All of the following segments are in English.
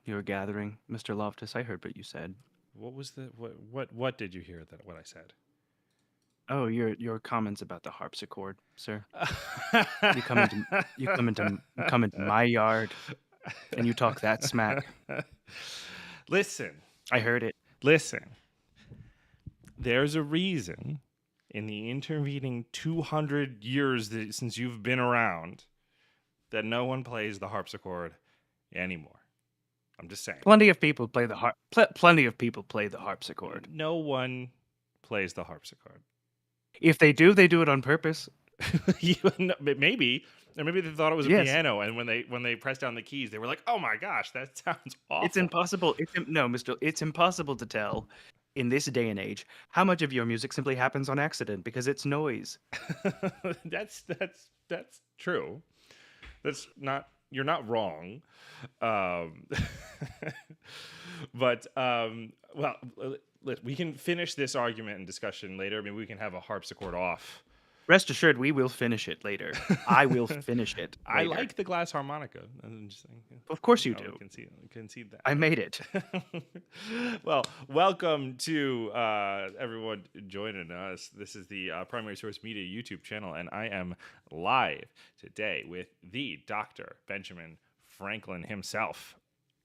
you were gathering, Mr. Loftus. I heard what you said. What was the what did you hear that what I said? Oh, your comments about the harpsichord, sir. You come into you come into my yard and you talk that smack. Listen, I heard it. listen. There's a reason in the intervening 200 years since you've been around that no one plays the harpsichord anymore. I'm just saying. Plenty of people play the plenty of people play the harpsichord. No one plays the harpsichord. If they do it on purpose. Maybe, or maybe they thought it was a Yes. piano, and when they pressed down the keys, they were like, "Oh my gosh, that sounds It's awful." impossible. No, Mr. It's impossible to tell in this day and age how much of your music simply happens on accident because it's noise. That's true. That's not You're not wrong. Um, but well, we can finish this argument and discussion later. I mean, we can have a harpsichord off. Rest assured, we will finish it later. I will finish it I later. like the glass harmonica. I'm just saying, Of course you we do. can see I made it. that. Well, welcome to everyone joining us. This is the Primary Source Media YouTube channel, and I am live today with the Dr. Benjamin Franklin himself.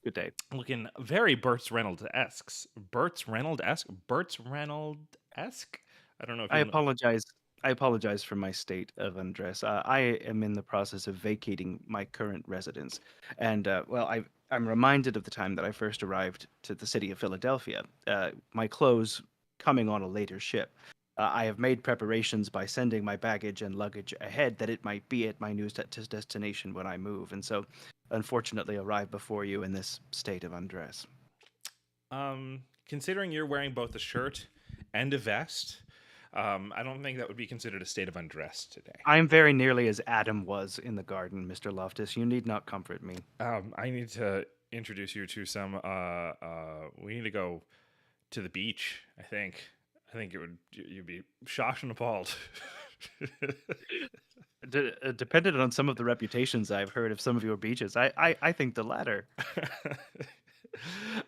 Good day. Looking very Burt Reynolds-esque. Burt Reynolds-esque? Burt Reynolds-esque? I don't know if I you know. apologize. I apologize for my state of undress. I am in the process of vacating my current residence, and I'm reminded of the time that I first arrived to the city of Philadelphia. My clothes coming on a later ship. I have made preparations by sending my baggage and luggage ahead that it might be at my new destination when I move, and so, unfortunately, arrived before you in this state of undress. Considering you're wearing both a shirt and a vest, I don't think that would be considered a state of undress today. I am very nearly as Adam was in the garden, Mr. Loftus. You need not comfort me. I need to introduce you to some. We need to go to the beach. I think you'd be shocked and appalled. Dependent on some of the reputations I've heard of some of your beaches, I think the latter.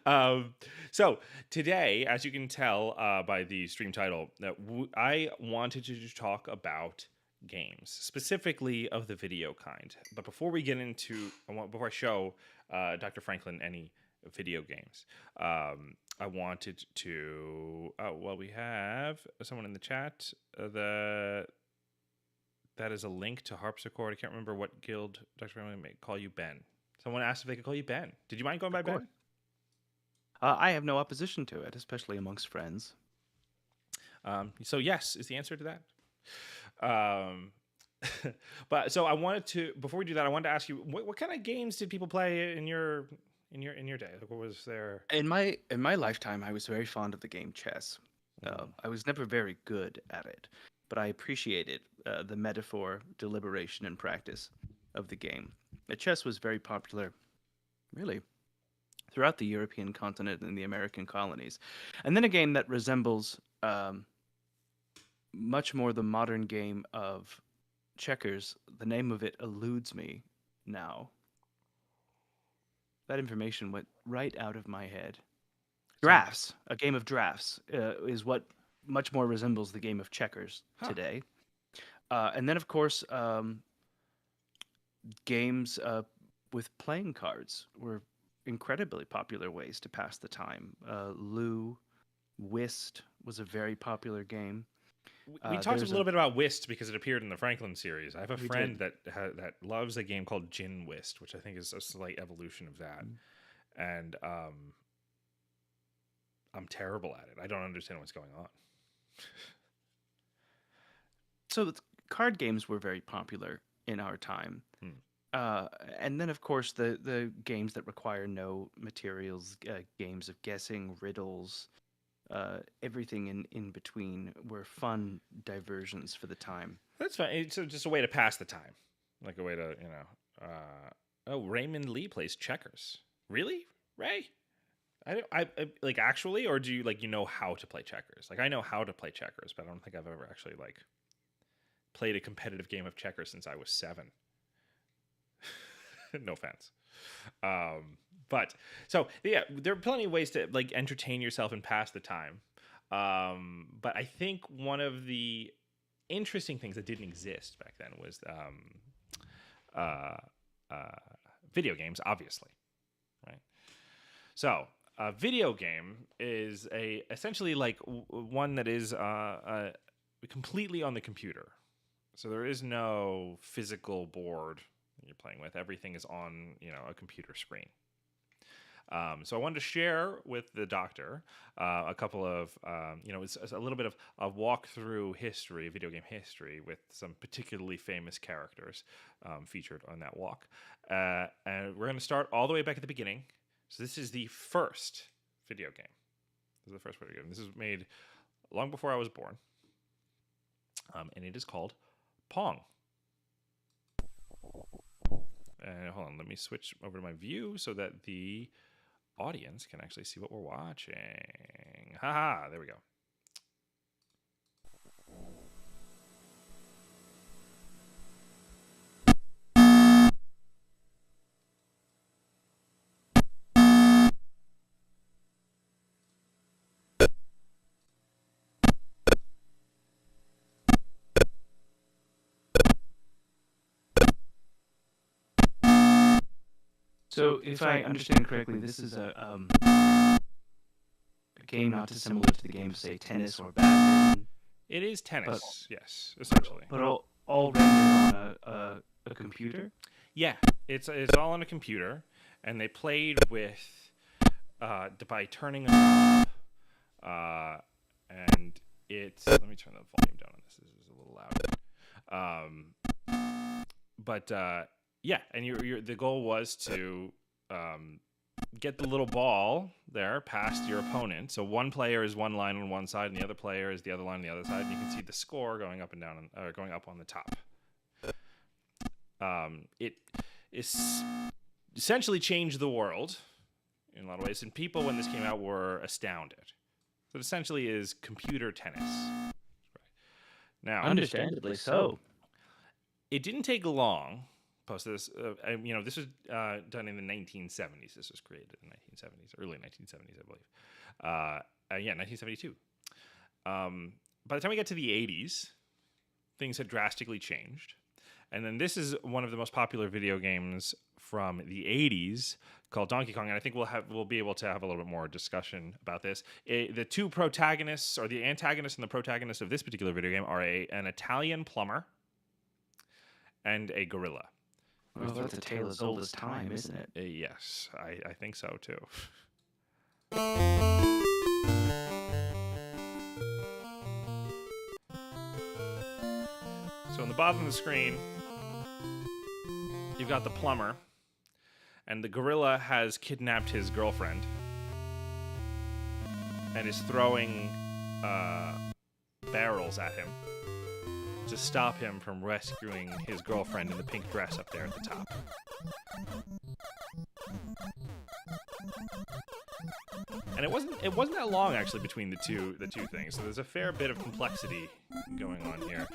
um, so today, as you can tell by the stream title, I wanted to talk about games, specifically of the video kind. But before we get into, before I show Dr. Franklin any video games, I wanted to. Well, we have someone in the chat. That is a link to harpsichord. I can't remember what guild Dr. Franklin may call you Ben. Someone asked if they could call you Ben. Did you mind going by Of course. Ben? I have no opposition to it, especially amongst friends. So yes is the answer to that. Um, but so I wanted to, before we do that, I wanted to ask you what kind of games did people play in your day? Like, what was there? In my lifetime, I was very fond of the game chess. Mm. I was never very good at it, but I appreciated the metaphor, deliberation, and practice of the game. Chess was very popular, really, throughout the European continent and the American colonies. And then a game that resembles much more the modern game of checkers. The name of it eludes me now. That information went right out of my head. Some, Drafts, a game of drafts, is what much more resembles the game of checkers huh? today. And then, of course, games with playing cards were incredibly popular ways to pass the time. Lou, Whist was a very popular game. We talked a There's a little bit about Whist because it appeared in the Franklin series. I have a We did. friend that loves a game called Gin Whist, which I think is a slight evolution of that. And I'm terrible at it. I don't understand what's going on. So card games were very popular in our time. Hmm. And then, of course, the games that require no materials, games of guessing, riddles, everything in between were fun diversions for the time. That's fine. It's just a way to pass the time, like a way to oh, Raymond Lee plays checkers. Really, Ray? I like actually, or do you like how to play checkers? Like I know how to play checkers, but I don't think I've ever actually like played a competitive game of checkers since I was 7. No offense, But so yeah, there are plenty of ways to like entertain yourself and pass the time. But I think one of the interesting things that didn't exist back then was uh, uh, video games, obviously, right? So a video game is essentially like one that is completely on the computer. So there is no physical board that you're playing with. Everything is on a computer screen. So I wanted to share with the doctor a couple of, it's a little bit of a walk through history, video game history, with some particularly famous characters featured on that walk. And we're going to start all the way back at the beginning. So this is the first video game. This is the first video game. This was made long before I was born. And it is called Pong. And hold on, let me switch over to my view so that the audience can actually see what we're watching. Haha, there we go. So, if I understand correctly, this is a game not dissimilar to the game of, say, tennis or badminton. It is tennis, yes, essentially. But all rendered on a computer? Yeah, it's all on a computer, and they played with by turning a knob, and it's. Let me turn the volume down on this. This is a little loud. Yeah, and the goal was to get the little ball there past your opponent. So one player is one line on one side, and the other player is the other line on the other side, and you can see the score going up and down, or going up on the top. It is essentially changed the world in a lot of ways, and people when this came out were astounded. So it essentially is computer tennis. Right. Now, understandably so. It didn't take long. Post this, this was done in the 1970s. This was created in the 1970s, early 1970s, I believe. 1972. By the time we get to the 80s, things had drastically changed. And then this is one of the most popular video games from the 80s called Donkey Kong, and I think we'll be able to have a little bit more discussion about this. The two protagonists, or the antagonist and the protagonist of this particular video game, are an Italian plumber and a gorilla. Well, that's a tale as old as time, isn't it? Yes, I think so, too. So on the bottom of the screen, you've got the plumber, and the gorilla has kidnapped his girlfriend and is throwing barrels at him to stop him from rescuing his girlfriend in the pink dress up there at the top. And it wasn't that long actually between the two things. So there's a fair bit of complexity going on here.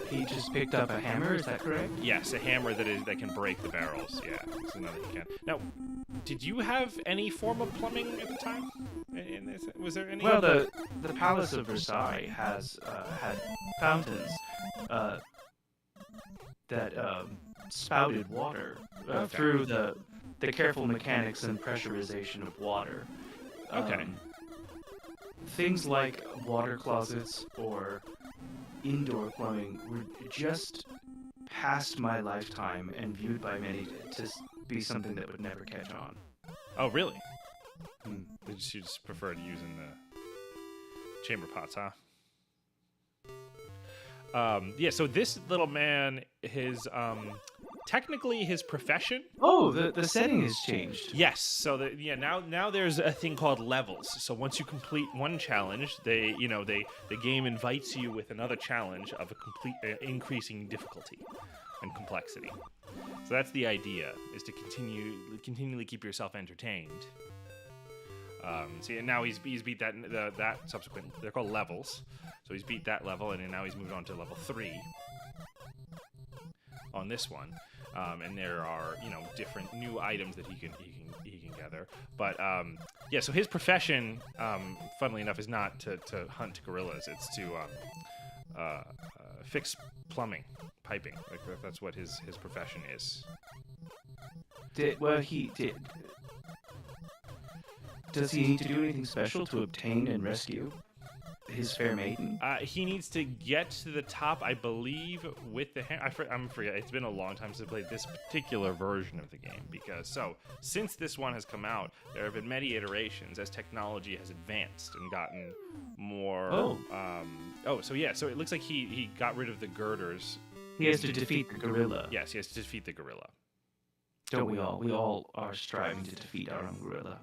He just picked up a hammer, is that correct? Yes, a hammer that can break the barrels. Yeah, so now that you can. Now, did you have any form of plumbing at the time? Was there any? Well, the Palace of Versailles has had fountains that spouted water through the careful mechanics and pressurization of water. Okay. Things like water closets or indoor plumbing were just past my lifetime and viewed by many to be something that would never catch on. Oh, really? You just preferred using the chamber pots, huh? So this little man, technically his profession. Oh, the setting has changed. Yes. So now there's a thing called levels. So once you complete one challenge, the game invites you with another challenge of a complete increasing difficulty and complexity. So that's the idea, is to continually keep yourself entertained. And now he's beat that subsequent. They're called levels. So he's beat that level, and now he's moved on to level 3 on this one. and there are different new items that he can gather. But yeah, so his profession, funnily enough, is not to hunt gorillas. It's to fix plumbing, piping. Like that's what his profession is. He did. Does he need to do anything special to obtain and rescue his fair maiden? He needs to get to the top, I believe, with the hammer. I'm forget. It's been a long time since I played this particular version of the game since this one has come out, there have been many iterations as technology has advanced and gotten more. So it looks like he got rid of the girders. He has to defeat the gorilla. Yes, he has to defeat the gorilla. Don't we all? We all are striving to defeat our own gorilla.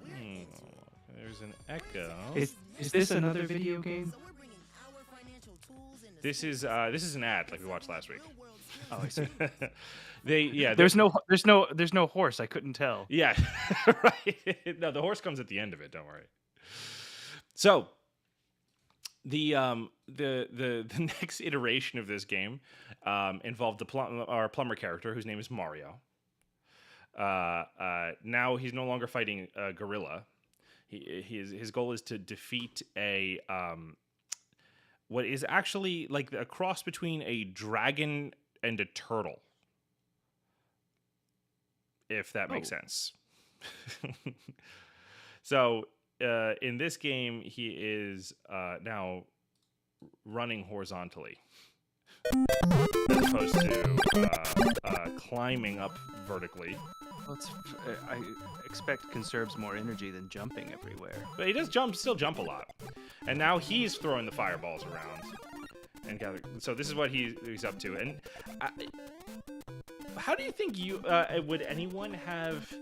There's an echo. Is this another video game? This is an ad like we watched last week. Oh, I see. There's no horse. I couldn't tell. Yeah, right. No, the horse comes at the end of it. Don't worry. So the next iteration of this game involved our plumber character, whose name is Mario. Now he's no longer fighting a gorilla. His goal is to defeat a what is actually like a cross between a dragon and a turtle, if that makes sense. So in this game, he is now running horizontally as opposed to climbing up vertically. Well, I expect conserves more energy than jumping everywhere. But he does still jump a lot. And now he's throwing the fireballs around. And so this is what he's up to. And how do you think would anyone have...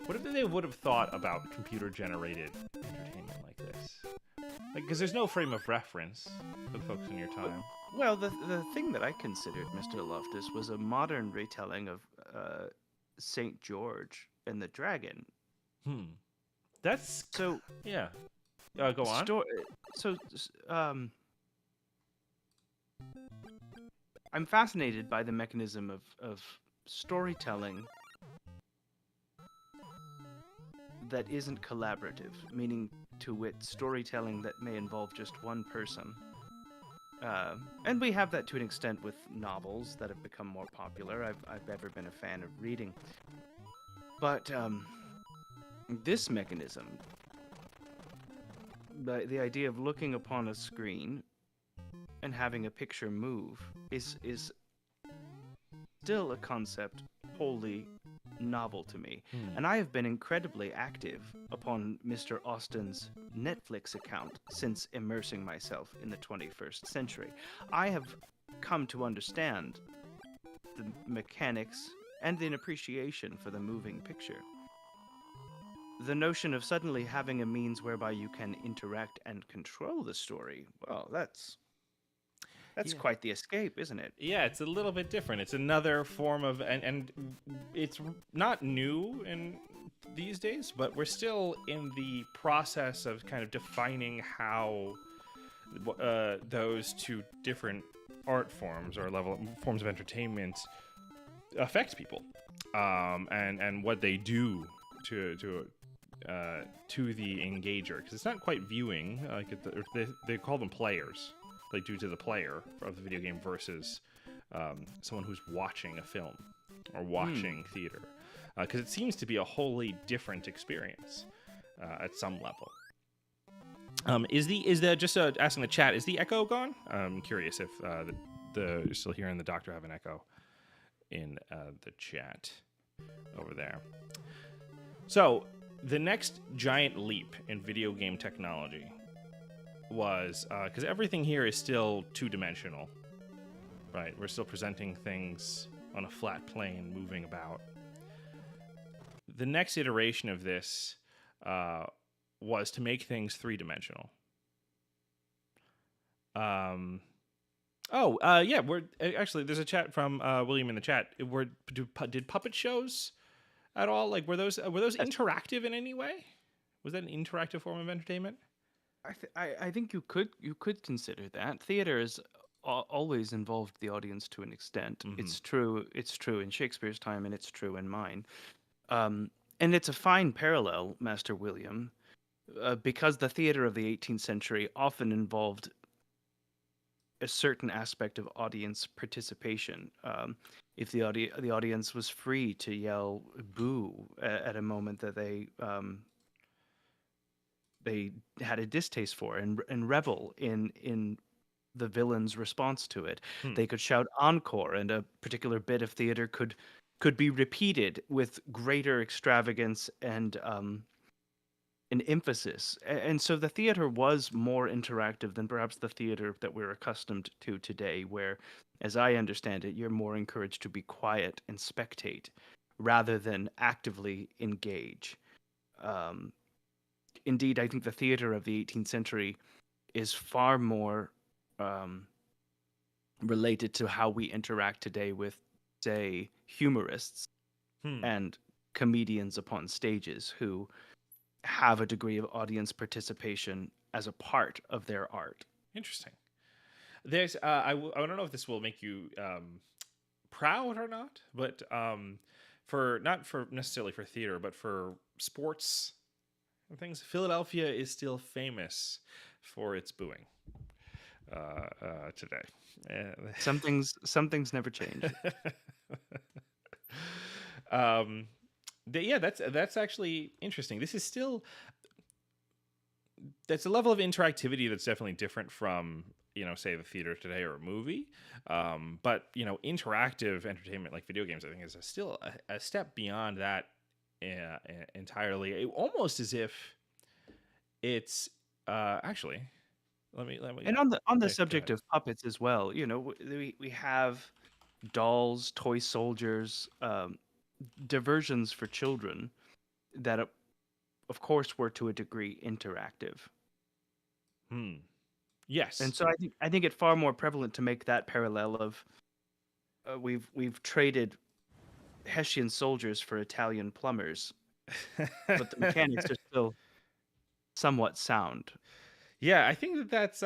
What if they would have thought about computer-generated entertainment like this? Because there's no frame of reference for the folks in your time. Well, the thing that I considered, Mr. Loftus, was a modern retelling of St. George and the Dragon. That's... So... Yeah. Go on. I'm fascinated by the mechanism of storytelling that isn't collaborative, meaning, to wit, storytelling that may involve just one person. And we have that to an extent with novels that have become more popular. I've ever been a fan of reading. But this mechanism, the idea of looking upon a screen and having a picture move, is still a concept wholly novel to me. And I have been incredibly active upon Mr. Austin's Netflix account since immersing myself in the 21st century. I have come to understand the mechanics and an appreciation for the moving picture. The notion of suddenly having a means whereby you can interact and control the story, well, that's quite the escape, isn't it? Yeah, it's a little bit different. It's another form of, and it's not new in these days, but we're still in the process of kind of defining how those two different art forms or forms of entertainment affect people, and what they do to the engager. Because it's not quite viewing, like they call them players. Like due to the player of the video game versus someone who's watching a film or watching theater, because it seems to be a wholly different experience at some level. Is the just asking the chat, is the echo gone? I'm curious if you're still hearing the doctor have an echo in the chat over there. So the next giant leap in video game technology was because everything here is still two-dimensional, right? We're still presenting things on a flat plane, moving about. The next iteration of this was to make things three-dimensional. Yeah, we're actually there's a chat from William in the chat. Did puppet shows at all? Like were those interactive in any way? Was that an interactive form of entertainment? I think you could consider that. Theater is always involved the audience to an extent. Hmm. It's true. It's true in Shakespeare's time, and it's true in mine. Um, and it's a fine parallel, Master William, because the theater of the 18th century often involved a certain aspect of audience participation. If the audience was free to yell "boo" at a moment that they had a distaste for, and revel in the villain's response to it. Hmm. They could shout encore, and a particular bit of theater could be repeated with greater extravagance and an emphasis. And so the theater was more interactive than perhaps the theater that we're accustomed to today, where, as I understand it, you're more encouraged to be quiet and spectate rather than actively engage. Um, Indeed, I think the theater of the 18th century is far more um, related to how we interact today with, say, humorists Hmm. and comedians upon stages who have a degree of audience participation as a part of their art. Interesting. There's I don't know if this will make you proud or not, but for not for necessarily for theater, but for sports and things, Philadelphia is still famous for its booing today. Some things never change. um, yeah, that's actually interesting. This is still that's a level of interactivity that's definitely different from say the theater today or a movie. But interactive entertainment like video games, I think, is still a step beyond that entirely. Almost as if it's actually let me And on the yeah, go subject ahead. of puppets as well, we have dolls, toy soldiers, diversions for children that, of course, were to a degree interactive. Hmm. And Yes. so I think it's far more prevalent to make that parallel of we've traded Hessian soldiers for Italian plumbers, but the mechanics are still somewhat sound. Yeah, I think that's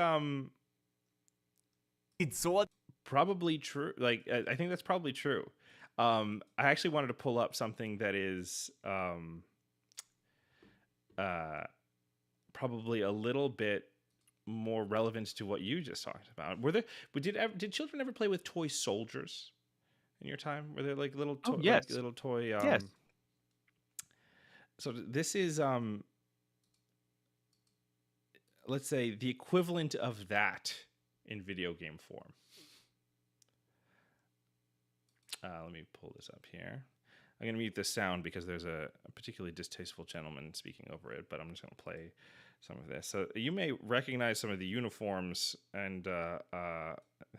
It's so probably true. Like I think that's probably true. I actually wanted to pull up something that is uh probably a little bit more relevant to what you just talked about. Did children ever play with toy soldiers in your time? Were there like Oh yes, little toy yes. so this is let's say the equivalent of that in video game form. Let me pull this up here. I'm going to mute the sound because there's a particularly distasteful gentleman speaking over it, but I'm just going to play some of this. So you may recognize some of the uniforms and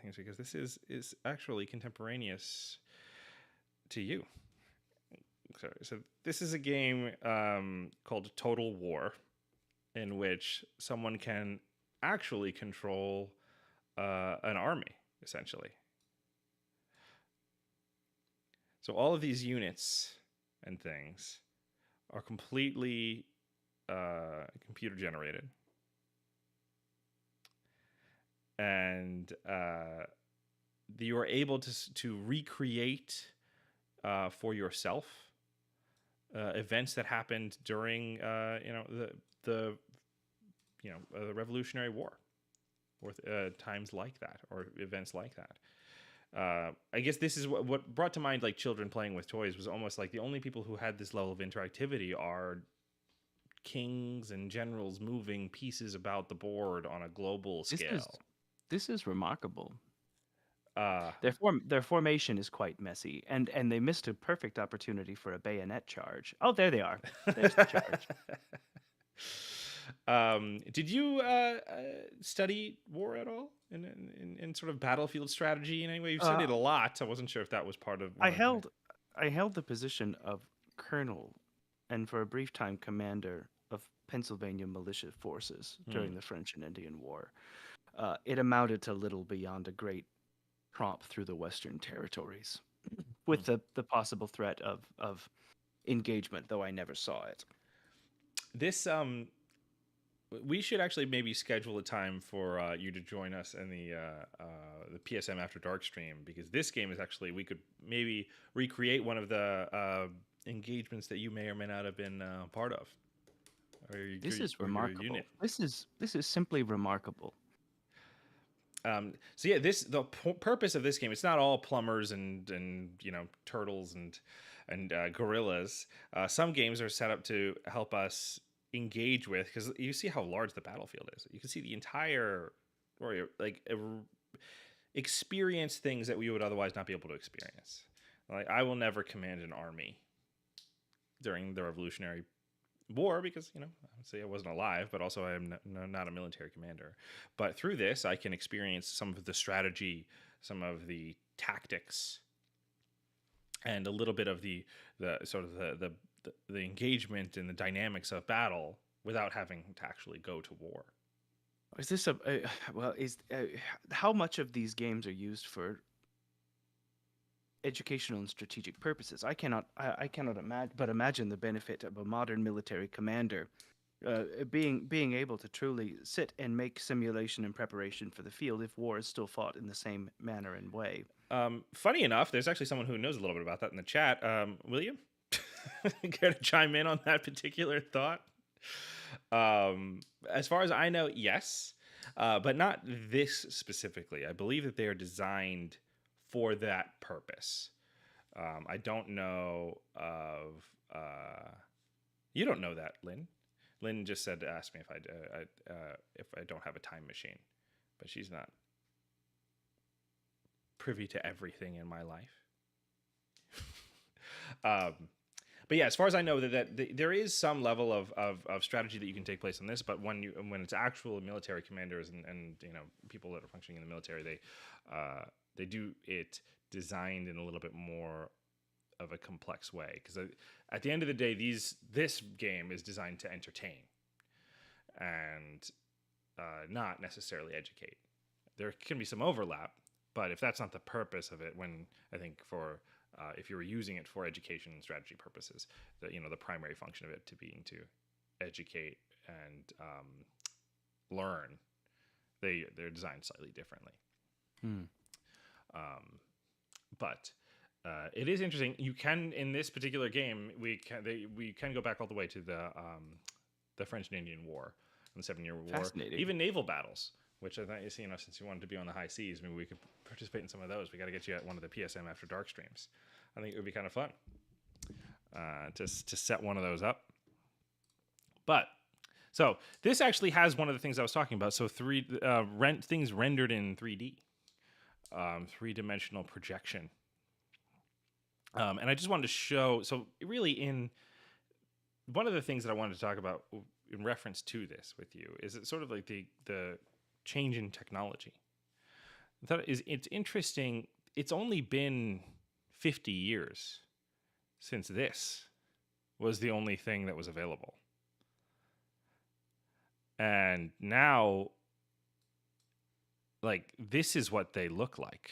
things because this is actually contemporaneous to you. So this is a game called Total War, in which someone can actually control an army, essentially. So all of these units and things are completely computer generated, and you are able to recreate for yourself events that happened during the the Revolutionary War or times like that or events like that. I guess this is what brought to mind like children playing with toys was almost like the only people who had this level of interactivity are kings and generals moving pieces about the board on a global This is scale. this is remarkable. Uh, Their formation is quite messy, and they missed a perfect opportunity for a bayonet charge. Oh, there they are. There's the charge. did you study war at all in sort of battlefield strategy in any way? You've Uh, studied a lot. So I wasn't sure if that was part of I one of the. held I held the position of colonel, and for a brief time commander of Pennsylvania militia forces Hmm. during the French and Indian War. It amounted to little beyond a great tromp through the Western territories, Hmm. with the possible threat of engagement, though I never saw it. This we should actually maybe schedule a time for you to join us in the PSM After Dark stream, because this game is actually, we could maybe recreate one of the engagements that you may or may not have been part of, This is or your remarkable. unit. This is simply remarkable. So yeah, purpose of this game, it's not all plumbers and turtles and gorillas. Some games are set up to help us engage with, because you see how large the battlefield is. You can see the entire, or experience things that we would otherwise not be able to experience. Like, I will never command an army during the Revolutionary War, because obviously I wasn't alive, but also I am not a military commander. But through this, I can experience some of the strategy, some of the tactics, and a little bit of the sort of the engagement and the dynamics of battle without having to actually go to war. Is this how much of these games are used for educational and strategic purposes? I cannot imagine the benefit of a modern military commander being able to truly sit and make simulation and preparation for the field if war is still fought in the same manner and way. Funny enough, there's actually someone who knows a little bit about that in the chat. William, care to chime in on that particular thought? As far as I know, yes, but not this specifically. I believe that they are designed for that purpose. I don't know of. You don't know that, Lynn. Lynn just said to ask me if I don't have a time machine, but she's not privy to everything in my life. But yeah, as far as I know, that there is some level of strategy that you can take place on this. But when it's actual military commanders and people that are functioning in the military, they do it designed in a little bit more of a complex way. Because at the end of the day, this game is designed to entertain and not necessarily educate. There can be some overlap, but if that's not the purpose of it, when I think if you were using it for education and strategy purposes, the primary function of it being to educate and learn, they're designed slightly differently. But it is interesting. You can, in this particular game, we can go back all the way to the French and Indian War and the 7-Year War, Fascinating. even naval battles. Which I thought, since you wanted to be on the high seas, maybe we could participate in some of those. We got to get you at one of the PSM After Dark streams. I think it would be kind of fun to set one of those up. But so this actually has one of the things I was talking about. So things rendered in 3D, 3-dimensional projection. And I just wanted to show. So really, one of the things that I wanted to talk about in reference to this with you is it's sort of like the change in technology. I thought it's interesting. It's only been 50 years since this was the only thing that was available. And now, this is what they look like.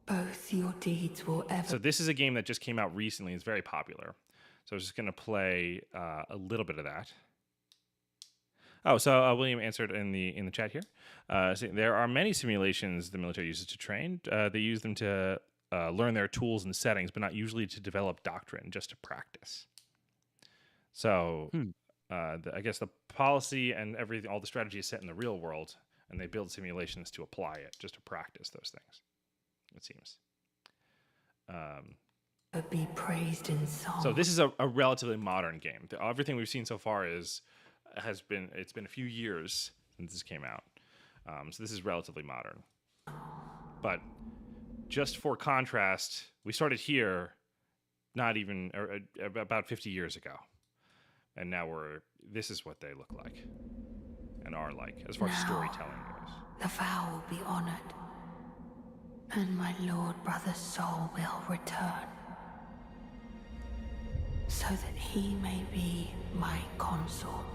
Both your deeds will ever... So this is a game that just came out recently. It's very popular. So I was just going to play a little bit of that. Oh, so William answered in the chat here. So there are many simulations the military uses to train. They use them to learn their tools and settings, but not usually to develop doctrine, just to practice. So I guess the policy and everything, all the strategy is set in the real world, and they build simulations to apply it, just to practice those things, it seems. be praised in song. So this is a relatively modern game. Everything we've seen so far it's been a few years since this came out. So this is relatively modern. But just for contrast, we started here about 50 years ago. And now this is what they look like and are like as far as storytelling goes. The vow will be honored, and my lord brother's soul will return, so that he may be my consort.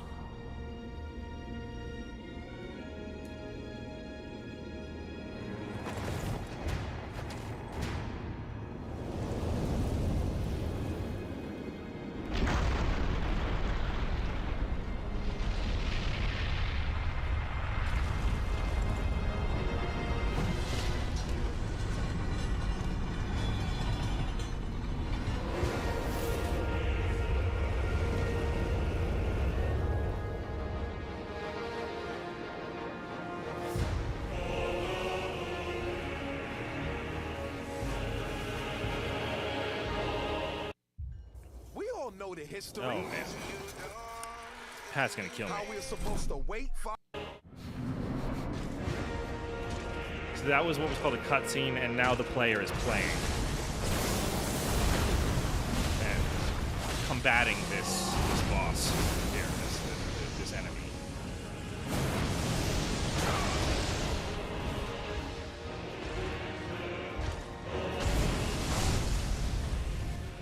the history. Oh, man. Pat's gonna kill me. How we're supposed to wait for. So that was what was called a cutscene, and now the player is playing and combating this boss here, this enemy.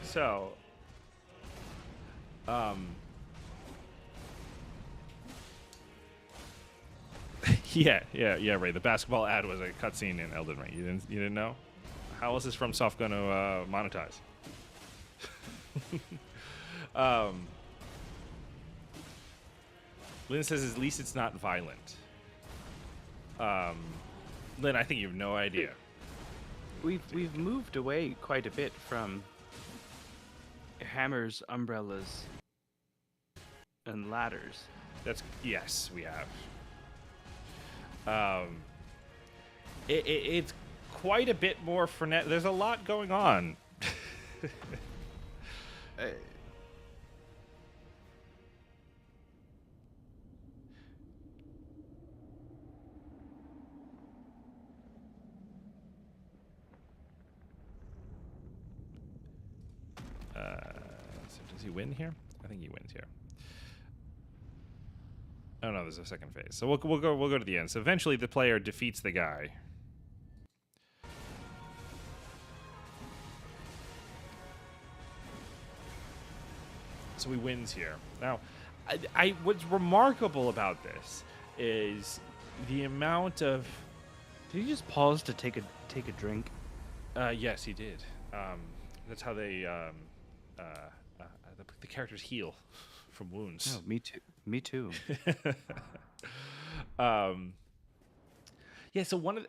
So, yeah, Ray. The basketball ad was a cutscene in Elden Ring. You didn't know? How else is FromSoft going to monetize? Lynn says, at least it's not violent. Lynn, I think you have no idea. We've moved away quite a bit from hammers, umbrellas, and ladders. Yes, we have. It's quite a bit more frenetic. There's a lot going on. So does he win here? I think he wins here. Oh no, there's a second phase. So we'll go to the end. So eventually the player defeats the guy. So he wins here. Now, what's remarkable about this is the amount of. Did you just pause to take a drink? Yes, he did. That's how they the characters heal from wounds. Oh, me too. Me too. Yeah. So one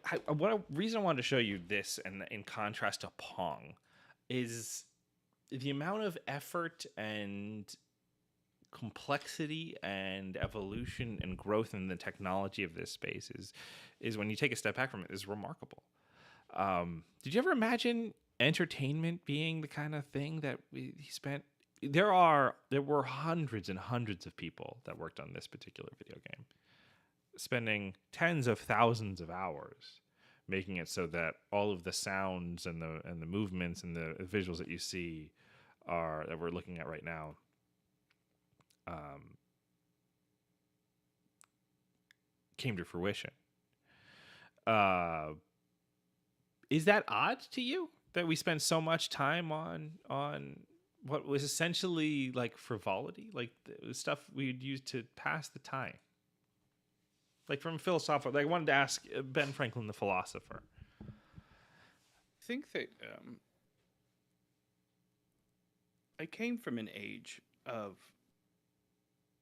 reason I wanted to show you this, and in contrast to Pong, is the amount of effort and complexity and evolution and growth in the technology of this space is when you take a step back from it, is remarkable. Did you ever imagine entertainment being the kind of thing that he spent? There were hundreds and hundreds of people that worked on this particular video game, spending tens of thousands of hours making it so that all of the sounds and the movements and the visuals that you see that we're looking at right now came to fruition. Is that odd to you that we spend so much time on what was essentially like frivolity, like the stuff we'd use to pass the time? Like from philosophical, like I wanted to ask Ben Franklin, the philosopher. I think that I came from an age of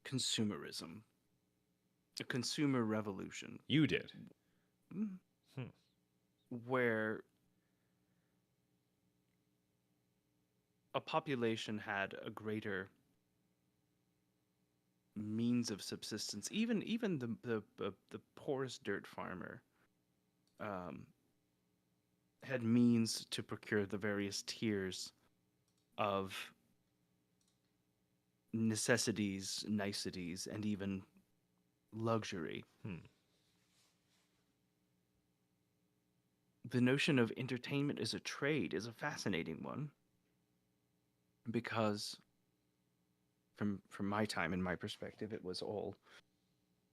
consumerism, a consumer revolution. You did. Where a population had a greater means of subsistence. Even the poorest dirt farmer had means to procure the various tiers of necessities, niceties, and even luxury. The notion of entertainment as a trade is a fascinating one, because from my time and my perspective, it was all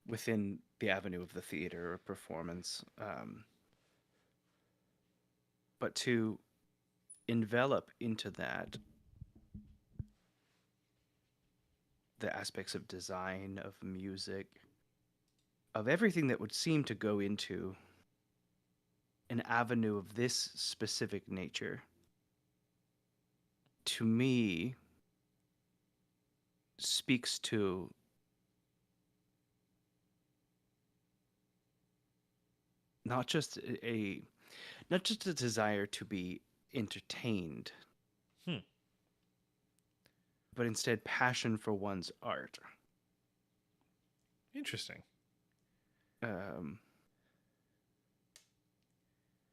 within the avenue of the theater or performance. But to envelop into that the aspects of design, of music, of everything that would seem to go into an avenue of this specific nature, to me, speaks to not just a desire to be entertained, but instead passion for one's art. Interesting.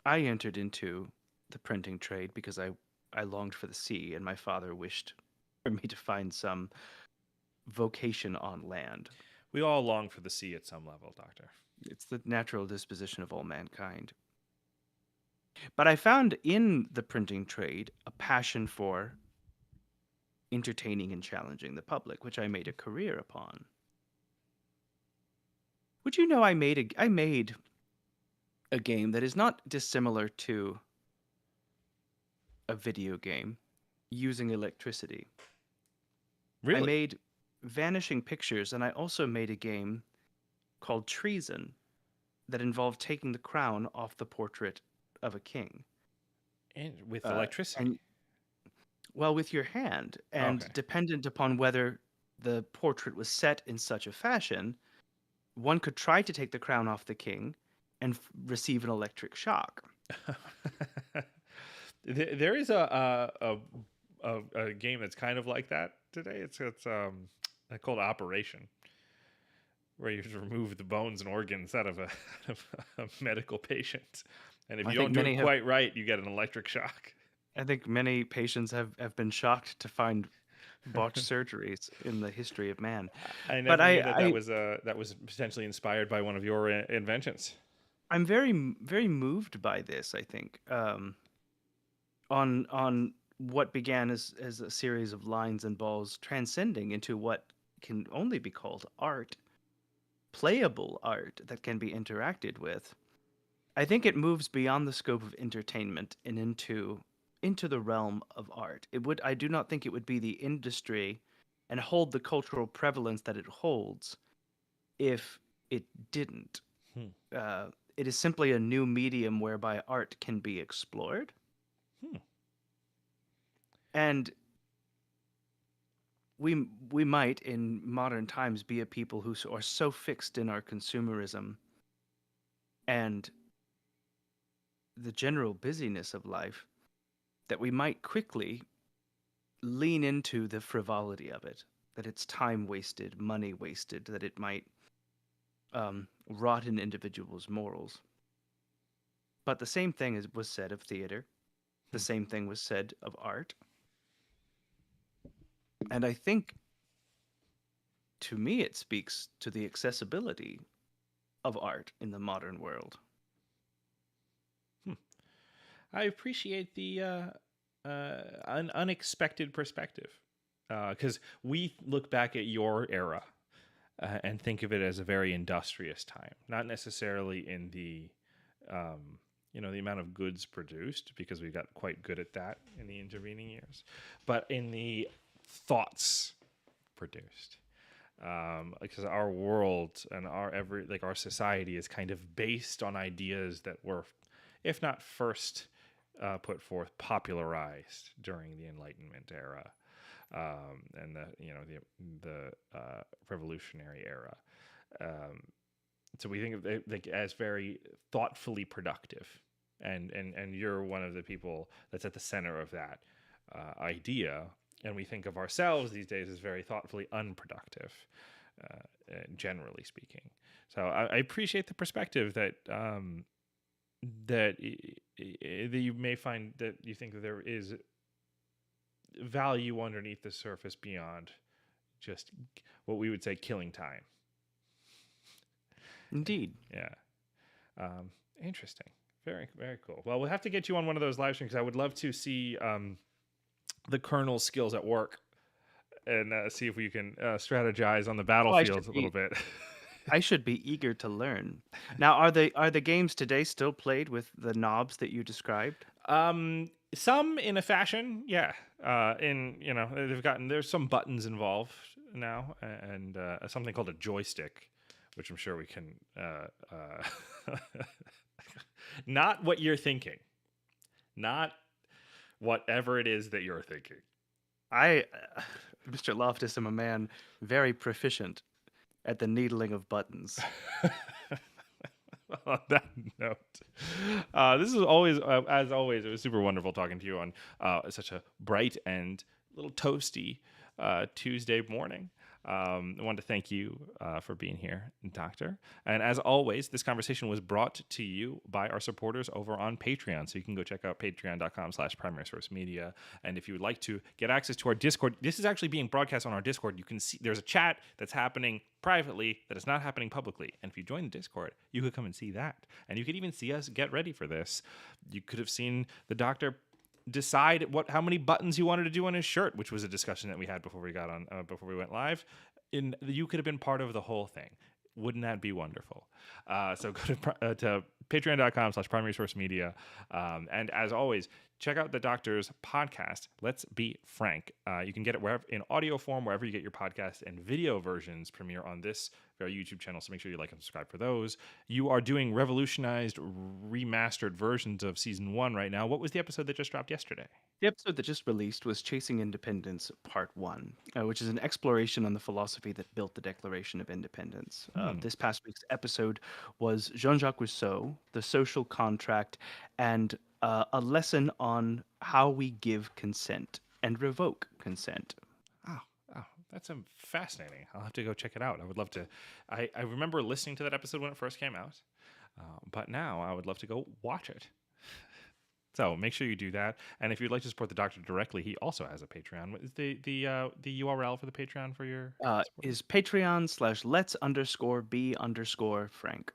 I entered into the printing trade because I longed for the sea, and my father wished for me to find some vocation on land. We all long for the sea at some level, Doctor. It's the natural disposition of all mankind. But I found in the printing trade a passion for entertaining and challenging the public, which I made a career upon. Would you know I made a game that is not dissimilar to a video game using electricity. I Really? made Vanishing Pictures, and I also made a game called Treason that involved taking the crown off the portrait of a king. And with Uh, electricity. and well, with your hand, and Okay. dependent upon whether the portrait was set in such a fashion, one could try to take the crown off the king and receive an electric shock. There is a game that's kind of like that today. It's called Operation, where you just remove the bones and organs out of a medical patient, and if I you think don't do many it have. quite right, you get an electric shock. I think many patients have been shocked to find botched surgeries in the history of man. I But never knew that was potentially inspired by one of your inventions. I'm very moved by this. I think on what began as a series of lines and balls transcending into what can only be called art, playable art that can be interacted with. I think it moves beyond the scope of entertainment and into the realm of art. I do not think it would be the industry and hold the cultural prevalence that it holds if it didn't. Hmm. It is simply a new medium whereby art can be explored. Hmm. And we might in modern times be a people who are so fixed in our consumerism and the general busyness of life that we might quickly lean into the frivolity of it, that it's time wasted, money wasted, that it might rot in individuals' morals. But the same thing was said of theater. The same thing was said of art. And I think, to me, it speaks to the accessibility of art in the modern world. I appreciate the unexpected perspective, because we look back at your era and think of it as a very industrious time, not necessarily in the the amount of goods produced, because we got quite good at that in the intervening years, but in the thoughts produced. Because our world and our society is kind of based on ideas that were, if not first put forth, popularized during the Enlightenment era, and the Revolutionary era. So we think of it like as very thoughtfully productive, and you're one of the people that's at the center of that idea. And we think of ourselves these days as very thoughtfully unproductive, generally speaking. So I appreciate the perspective that that you may find, that you think that there is value underneath the surface beyond just what we would say killing time. Indeed. Yeah. Interesting. Very, very cool. Well, we'll have to get you on one of those live streams, because I would love to see the Colonel's skills at work, and see if we can strategize on the battlefield a little bit. I should be eager to learn. Now, are the games today still played with the knobs that you described? Some in a fashion, yeah. There's some buttons involved now, and something called a joystick, which I'm sure we can. Not what you're thinking. Not whatever it is that you're thinking. Mr. Loftus, am a man very proficient at the needling of buttons. On that note, this is always, as always, it was super wonderful talking to you on such a bright and little toasty Tuesday morning. I want to thank you for being here, Doctor. And as always, this conversation was brought to you by our supporters over on Patreon. So you can go check out patreon.com/primary source media. And if you would like to get access to our Discord, this is actually being broadcast on our Discord. You can see there's a chat that's happening privately that is not happening publicly. And if you join the Discord, you could come and see that. And you could even see us get ready for this. You could have seen the Doctor decide how many buttons he wanted to do on his shirt, which was a discussion that we had before we got on before we went live. You could have been part of the whole thing. Wouldn't that be wonderful? So go to patreon.com/primary source media. And as always, check out the Doctor's podcast, Let's Be Frank. You can get it wherever in audio form, wherever you get your podcast, and video versions premiere on this very YouTube channel. So make sure you like and subscribe for those. You are doing revolutionized, remastered versions of season 1 right now. What was the episode that just dropped yesterday? The episode that just released was Chasing Independence Part 1, which is an exploration on the philosophy that built the Declaration of Independence. This past week's episode was Jean-Jacques Rousseau, the social contract, and a lesson on how we give consent and revoke consent. Oh, that's fascinating. I'll have to go check it out. I would love to. I remember listening to that episode when it first came out, but now I would love to go watch it. So make sure you do that. And if you'd like to support the Doctor directly, he also has a Patreon. What is the URL for the Patreon for your Is Patreon/let's_be_Frank.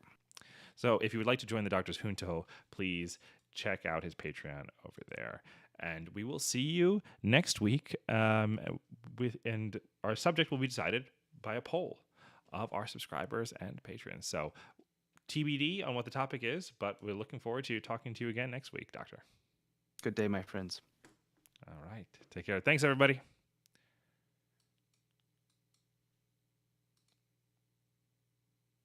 So if you would like to join the Doctor's Junto, please check out his Patreon over there. And we will see you next week. And our subject will be decided by a poll of our subscribers and patrons. So TBD on what the topic is, but we're looking forward to talking to you again next week, Doctor. Good day, my friends. All right. Take care. Thanks, everybody.